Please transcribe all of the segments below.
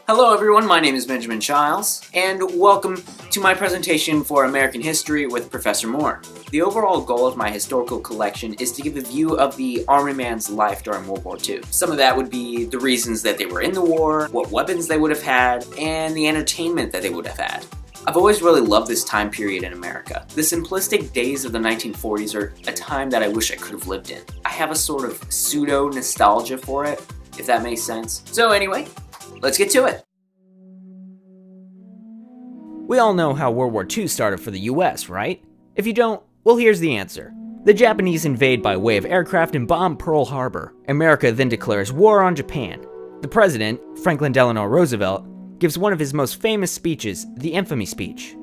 Hello everyone, my name is Benjamin Childs, and welcome to my presentation for American History with Professor Moore. The overall goal of my historical collection is to give a view of the Army man's life during World War II. Some of that would be the reasons that they were in the war, what weapons they would have had, and the entertainment that they would have had. I've always really loved this time period in America. The simplistic days of the 1940s are a time that I wish I could have lived in. I have a sort of pseudo-nostalgia for it, if that makes sense. So anyway, let's get to it. We all know how World War II started for the US, right? If you don't, well, here's the answer. The Japanese invade by way of aircraft and bomb Pearl Harbor. America then declares war on Japan. The president, Franklin Delano Roosevelt, gives one of his most famous speeches, the Infamy Speech.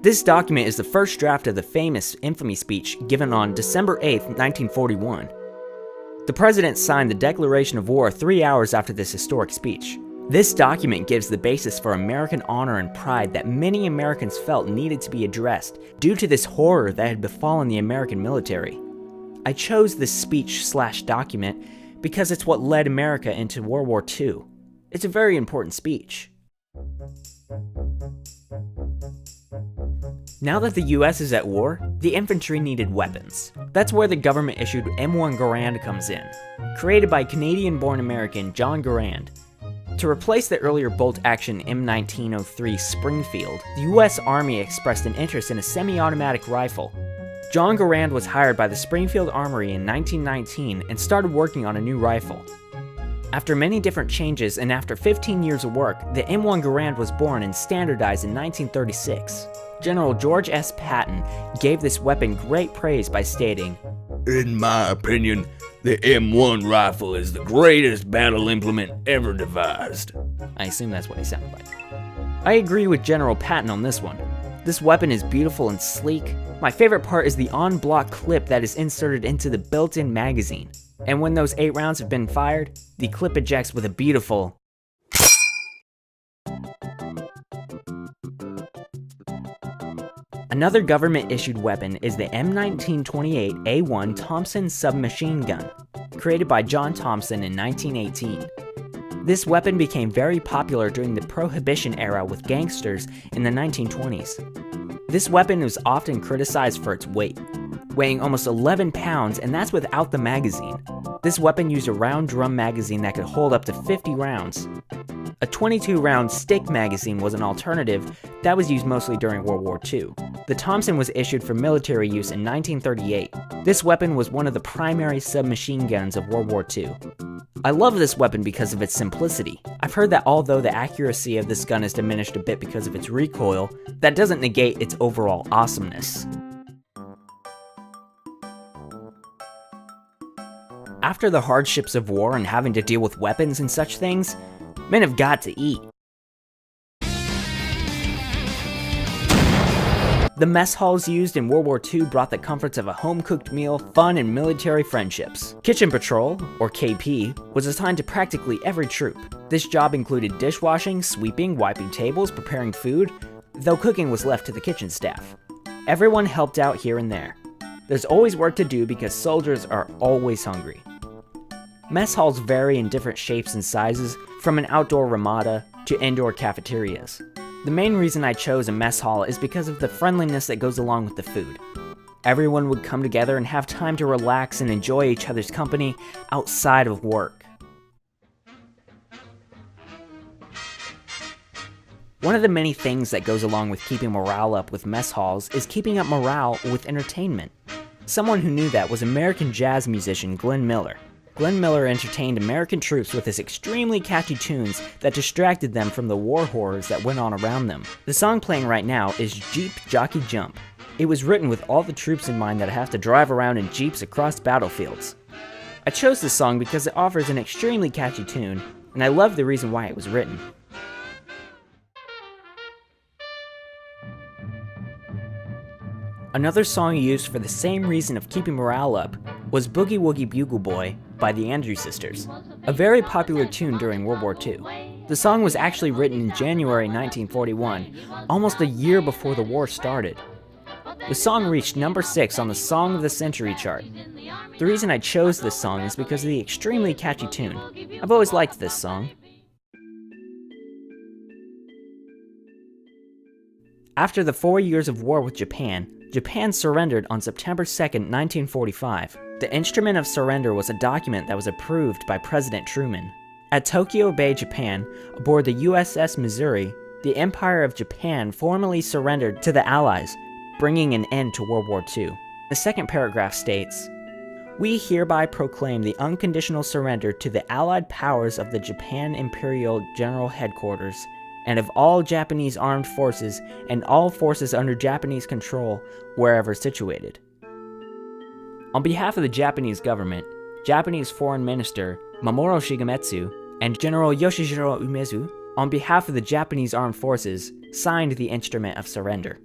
This document is the first draft of the famous Infamy Speech given on December 8, 1941. The president signed the declaration of war 3 hours after this historic speech. This document gives the basis for American honor and pride that many Americans felt needed to be addressed due to this horror that had befallen the American military. I chose this speech/document because it's what led America into World War II. It's a very important speech. Now that the US is at war, the infantry needed weapons. That's where the government-issued M1 Garand comes in. Created by Canadian-born American John Garand. To replace the earlier bolt-action M1903 Springfield, the US Army expressed an interest in a semi-automatic rifle. John Garand was hired by the Springfield Armory in 1919 and started working on a new rifle. After many different changes and after 15 years of work, the M1 Garand was born and standardized in 1936. General George S. Patton gave this weapon great praise by stating, "In my opinion, the M1 rifle is the greatest battle implement ever devised." I assume that's what he sounded like. I agree with General Patton on this one. This weapon is beautiful and sleek. My favorite part is the on-block clip that is inserted into the built-in magazine. And when those 8 rounds have been fired, the clip ejects with a beautiful. Another government-issued weapon is the M1928A1 Thompson submachine gun, created by John Thompson in 1918. This weapon became very popular during the Prohibition era with gangsters in the 1920s. This weapon was often criticized for its weight, weighing almost 11 pounds, and that's without the magazine. This weapon used a round drum magazine that could hold up to 50 rounds. A 22-round stick magazine was an alternative that was used mostly during World War II. The Thompson was issued for military use in 1938. This weapon was one of the primary submachine guns of World War II. I love this weapon because of its simplicity. I've heard that although the accuracy of this gun is diminished a bit because of its recoil, that doesn't negate its overall awesomeness. After the hardships of war and having to deal with weapons and such things, men have got to eat. The mess halls used in World War II brought the comforts of a home-cooked meal, fun, and military friendships. Kitchen Patrol, or KP, was assigned to practically every troop. This job included dishwashing, sweeping, wiping tables, preparing food, though cooking was left to the kitchen staff. Everyone helped out here and there. There's always work to do because soldiers are always hungry. Mess halls vary in different shapes and sizes, from an outdoor ramada to indoor cafeterias. The main reason I chose a mess hall is because of the friendliness that goes along with the food. Everyone would come together and have time to relax and enjoy each other's company outside of work. One of the many things that goes along with keeping morale up with mess halls is keeping up morale with entertainment. Someone who knew that was American jazz musician Glenn Miller. Glenn Miller entertained American troops with his extremely catchy tunes that distracted them from the war horrors that went on around them. The song playing right now is Jeep Jockey Jump. It was written with all the troops in mind that have to drive around in jeeps across battlefields. I chose this song because it offers an extremely catchy tune, and I love the reason why it was written. Another song used for the same reason of keeping morale up was Boogie Woogie Bugle Boy by the Andrews Sisters, a very popular tune during World War II. The song was actually written in January 1941, almost a year before the war started. The song reached number 6 on the Song of the Century chart. The reason I chose this song is because of the extremely catchy tune. I've always liked this song. After the 4 years of war with Japan, Japan surrendered on September 2, 1945. The instrument of surrender was a document that was approved by President Truman. At Tokyo Bay, Japan, aboard the USS Missouri, the Empire of Japan formally surrendered to the Allies, bringing an end to World War II. The second paragraph states, "We hereby proclaim the unconditional surrender to the Allied powers of the Japan Imperial General Headquarters and of all Japanese armed forces and all forces under Japanese control wherever situated." On behalf of the Japanese government, Japanese Foreign Minister Mamoru Shigemitsu and General Yoshijiro Umezu, on behalf of the Japanese armed forces, signed the instrument of surrender.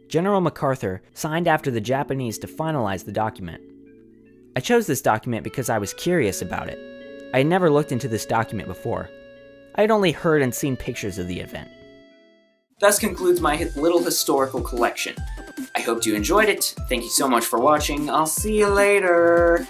General MacArthur signed after the Japanese to finalize the document. I chose this document because I was curious about it. I had never looked into this document before. I had only heard and seen pictures of the event. Thus concludes my little historical collection. I hope you enjoyed it. Thank you so much for watching. I'll see you later.